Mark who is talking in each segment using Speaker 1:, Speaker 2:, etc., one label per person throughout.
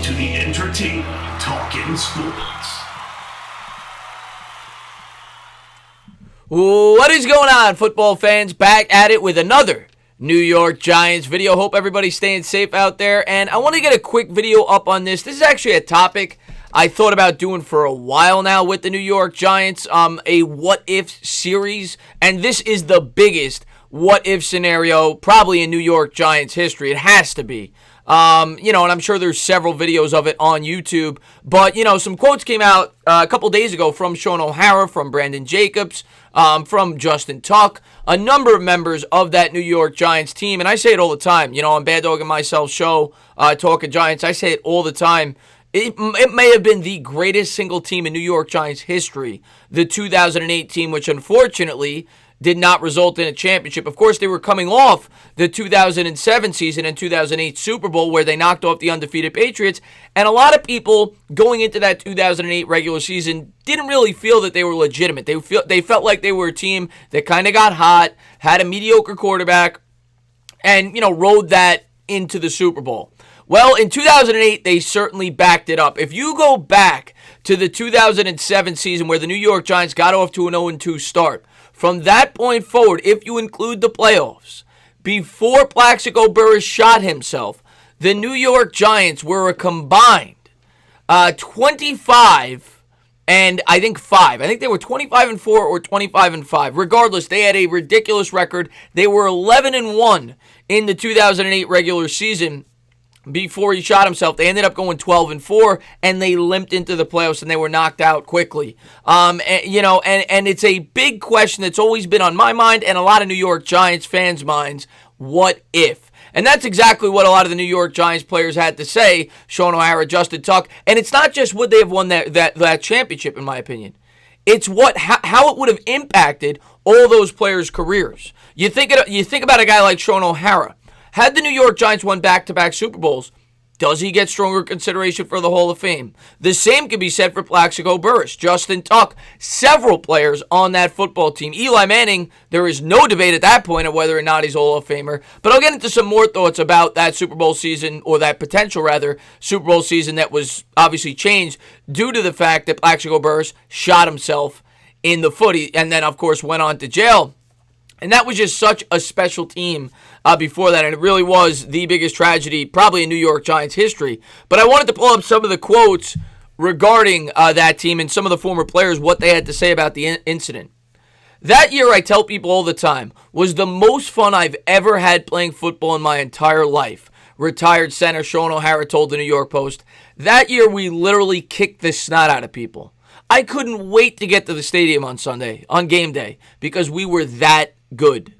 Speaker 1: to the entertaining Talkin' Sports.
Speaker 2: What is going on, football fans? Back at it with another New York Giants video. Hope everybody's staying safe out there. And I want to get a quick video up on this. This is actually a topic I thought about doing for a while now with the New York Giants. A what-if series. And this is the biggest what-if scenario probably in New York Giants history. It has to be. And I'm sure there's several videos of it on YouTube. But, some quotes came out a couple days ago from Shaun O'Hara, from Brandon Jacobs, from Justin Tuck, a number of members of that New York Giants team. And I say it all the time. On Bad Dog and Myself show, Talking Giants, I say it all the time. It may have been the greatest single team in New York Giants history, the 2008 team, which unfortunately did not result in a championship. Of course, they were coming off the 2007 season and 2008 Super Bowl where they knocked off the undefeated Patriots. And a lot of people going into that 2008 regular season didn't really feel that they were legitimate. They felt like they were a team that kind of got hot, had a mediocre quarterback, and, rode that into the Super Bowl. Well, in 2008, they certainly backed it up. If you go back to the 2007 season where the New York Giants got off to an 0-2 start, from that point forward, if you include the playoffs, before Plaxico Burress shot himself, the New York Giants were a combined 25 and I think 5. I think they were 25-4 or 25-5. Regardless, they had a ridiculous record. They were 11-1 in the 2008 regular season. Before he shot himself, they ended up going 12-4, and they limped into the playoffs, and they were knocked out quickly. And it's a big question that's always been on my mind and a lot of New York Giants fans' minds. What if? And that's exactly what a lot of the New York Giants players had to say. Shaun O'Hara, Justin Tuck, and it's not just would they have won that championship, in my opinion. It's how it would have impacted all those players' careers. You think about a guy like Shaun O'Hara. Had the New York Giants won back-to-back Super Bowls, does he get stronger consideration for the Hall of Fame? The same can be said for Plaxico Burress, Justin Tuck, several players on that football team. Eli Manning, there is no debate at that point of whether or not he's a Hall of Famer. But I'll get into some more thoughts about that Super Bowl season, or that potential, rather, Super Bowl season that was obviously changed due to the fact that Plaxico Burress shot himself in the foot and then, of course, went on to jail. And that was just such a special team before that, and it really was the biggest tragedy probably in New York Giants history. But I wanted to pull up some of the quotes regarding that team and some of the former players, what they had to say about the incident. That year, I tell people all the time, was the most fun I've ever had playing football in my entire life. Retired center Shaun O'Hara told the New York Post. That year, we literally kicked the snot out of people. I couldn't wait to get to the stadium on game day, because we were that good.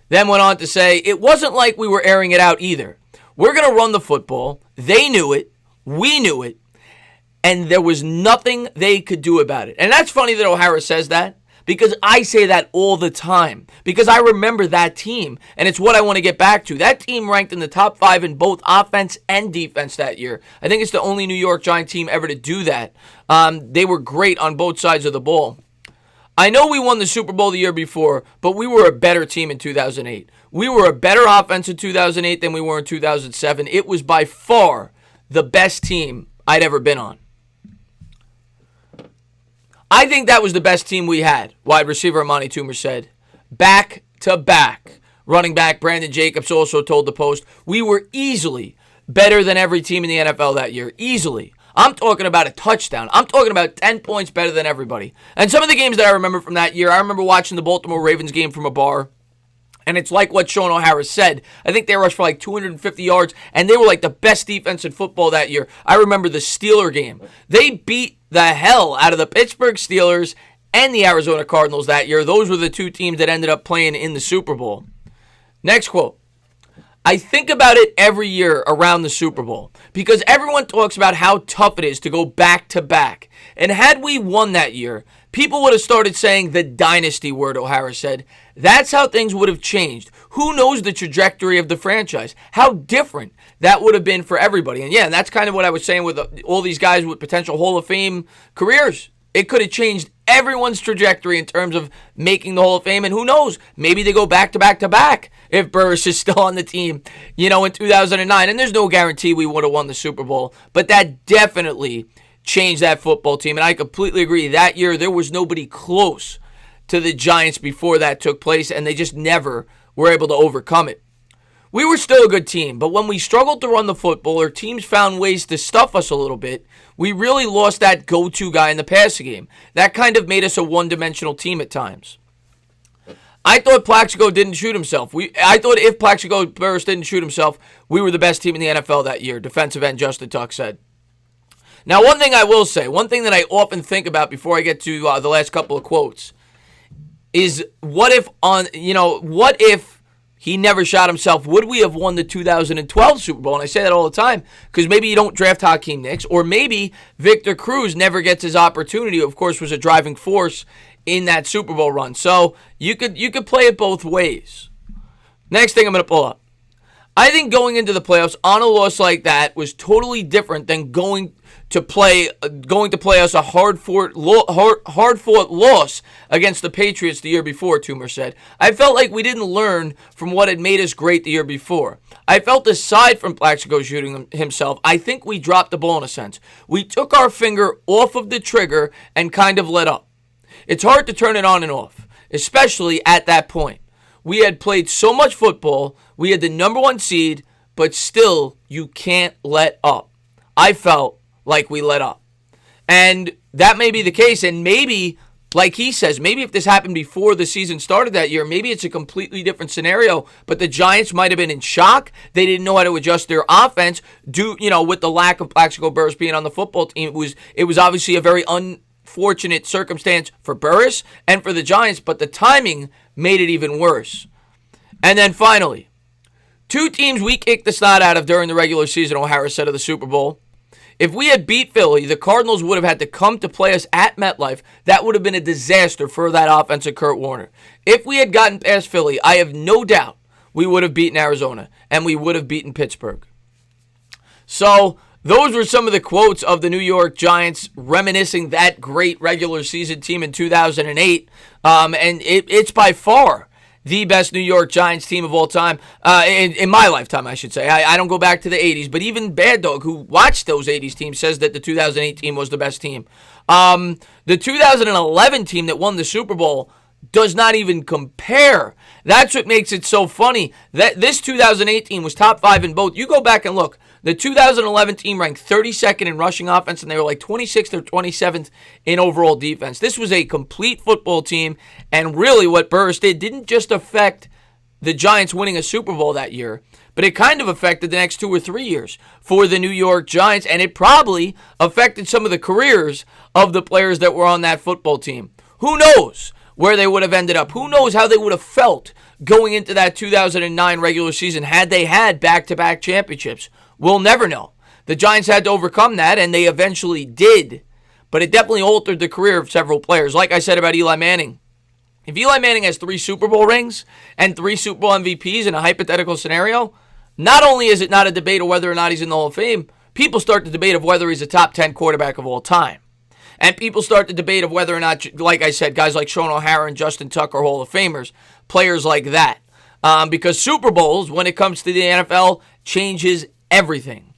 Speaker 2: Then went on to say, it wasn't like we were airing it out either. We're going to run the football. They knew it. We knew it. And there was nothing they could do about it. And that's funny that O'Hara says that, because I say that all the time. Because I remember that team. And it's what I want to get back to. That team ranked in the top 5 in both offense and defense that year. I think it's the only New York Giant team ever to do that. They were great on both sides of the ball. I know we won the Super Bowl the year before, but we were a better team in 2008. We were a better offense in 2008 than we were in 2007. It was by far the best team I'd ever been on. I think that was the best team we had, wide receiver Amani Toomer said. Back to back. Running back Brandon Jacobs also told the Post, we were easily better than every team in the NFL that year. Easily. I'm talking about a touchdown. I'm talking about 10 points better than everybody. And some of the games that I remember from that year, I remember watching the Baltimore Ravens game from a bar. And it's like what Shaun O'Hara said. I think they rushed for like 250 yards, and they were like the best defense in football that year. I remember the Steeler game. They beat the hell out of the Pittsburgh Steelers and the Arizona Cardinals that year. Those were the two teams that ended up playing in the Super Bowl. Next quote. I think about it every year around the Super Bowl because everyone talks about how tough it is to go back to back. And had we won that year, people would have started saying the dynasty word, O'Hara said. That's how things would have changed. Who knows the trajectory of the franchise? How different that would have been for everybody. And yeah, that's kind of what I was saying with all these guys with potential Hall of Fame careers. It could have changed everyone's trajectory in terms of making the Hall of Fame. And who knows, maybe they go back to back to back if Burress is still on the team, in 2009. And there's no guarantee we would have won the Super Bowl, but that definitely changed that football team. And I completely agree. That year, there was nobody close to the Giants before that took place, and they just never were able to overcome it. We were still a good team, but when we struggled to run the football or teams found ways to stuff us a little bit, we really lost that go-to guy in the passing game. That kind of made us a one-dimensional team at times. I thought Plaxico didn't shoot himself. I thought if Plaxico Burress didn't shoot himself, we were the best team in the NFL that year, defensive end Justin Tuck said. Now, one thing I will say, one thing that I often think about before I get to the last couple of quotes, is what if he never shot himself? Would we have won the 2012 Super Bowl? And I say that all the time because maybe you don't draft Hakeem Nicks, or maybe Victor Cruz never gets his opportunity. Of course, was a driving force in that Super Bowl run. So you could play it both ways. Next thing I'm going to pull up. I think going into the playoffs on a loss like that was totally different than going to play us a hard-fought loss against the Patriots the year before, Toomer said. I felt like we didn't learn from what had made us great the year before. I felt aside from Plaxico shooting himself, I think we dropped the ball in a sense. We took our finger off of the trigger and kind of let up. It's hard to turn it on and off, especially at that point. We had played so much football, we had the number one seed, but still, you can't let up. I felt like we let up. And that may be the case, and maybe, like he says, maybe if this happened before the season started that year, maybe it's a completely different scenario, but the Giants might have been in shock. They didn't know how to adjust their offense with the lack of Plaxico Burress being on the football team. It was obviously a very unfortunate circumstance for Burress and for the Giants, but the timing made it even worse. And then finally, two teams we kicked the snot out of during the regular season, O'Hara said of the Super Bowl. If we had beat Philly, the Cardinals would have had to come to play us at MetLife. That would have been a disaster for that offense of Kurt Warner. If we had gotten past Philly, I have no doubt we would have beaten Arizona, and we would have beaten Pittsburgh. So those were some of the quotes of the New York Giants reminiscing that great regular season team in 2008. And it's by far the best New York Giants team of all time, in my lifetime, I should say. I don't go back to the 80s, but even Bad Dog, who watched those 80s teams, says that the 2008 team was the best team. The 2011 team that won the Super Bowl does not even compare. That's what makes it so funny. That this 2008 team was top 5 in both. You go back and look. The 2011 team ranked 32nd in rushing offense, and they were like 26th or 27th in overall defense. This was a complete football team, and really what Burress did didn't just affect the Giants winning a Super Bowl that year, but it kind of affected the next 2 or 3 years for the New York Giants, and it probably affected some of the careers of the players that were on that football team. Who knows where they would have ended up? Who knows how they would have felt going into that 2009 regular season had they had back-to-back championships? We'll never know. The Giants had to overcome that, and they eventually did. But it definitely altered the career of several players. Like I said about Eli Manning. If Eli Manning has 3 Super Bowl rings and 3 Super Bowl MVPs in a hypothetical scenario, not only is it not a debate of whether or not he's in the Hall of Fame, people start the debate of whether he's a top 10 quarterback of all time. And people start the debate of whether or not, like I said, guys like Shaun O'Hara and Justin Tuck are Hall of Famers, players like that. Because Super Bowls, when it comes to the NFL, changes everything,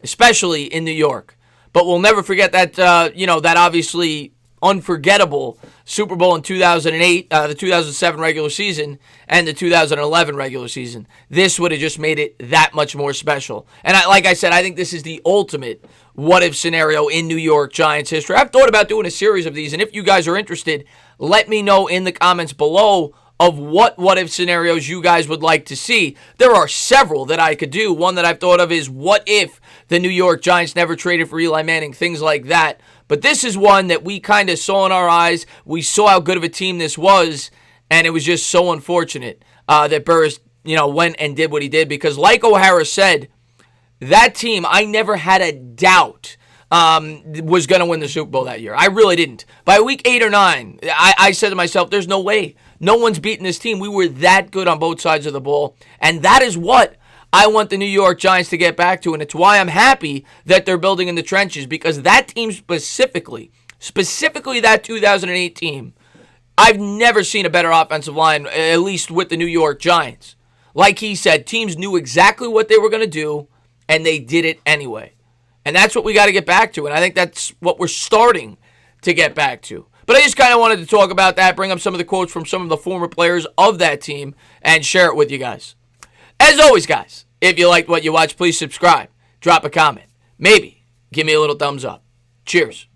Speaker 2: especially in New York. But we'll never forget that, that obviously unforgettable Super Bowl in 2008, the 2007 regular season, and the 2011 regular season. This would have just made it that much more special. And like I said, I think this is the ultimate what-if scenario in New York Giants history. I've thought about doing a series of these, and if you guys are interested, let me know in the comments below of what-if scenarios you guys would like to see. There are several that I could do. One that I've thought of is what if the New York Giants never traded for Eli Manning, things like that. But this is one that we kind of saw in our eyes. We saw how good of a team this was, and it was just so unfortunate that Burress, went and did what he did. Because like O'Hara said, that team, I never had a doubt was going to win the Super Bowl that year. I really didn't. By week 8 or 9, I said to myself, there's no way. No one's beaten this team. We were that good on both sides of the ball. And that is what I want the New York Giants to get back to. And it's why I'm happy that they're building in the trenches. Because that team specifically specifically that 2008 team, I've never seen a better offensive line, at least with the New York Giants. Like he said, teams knew exactly what they were going to do, and they did it anyway. And that's what we got to get back to, and I think that's what we're starting to get back to. But I just kind of wanted to talk about that, bring up some of the quotes from some of the former players of that team, and share it with you guys. As always, guys, if you liked what you watched, please subscribe, drop a comment, maybe give me a little thumbs up. Cheers.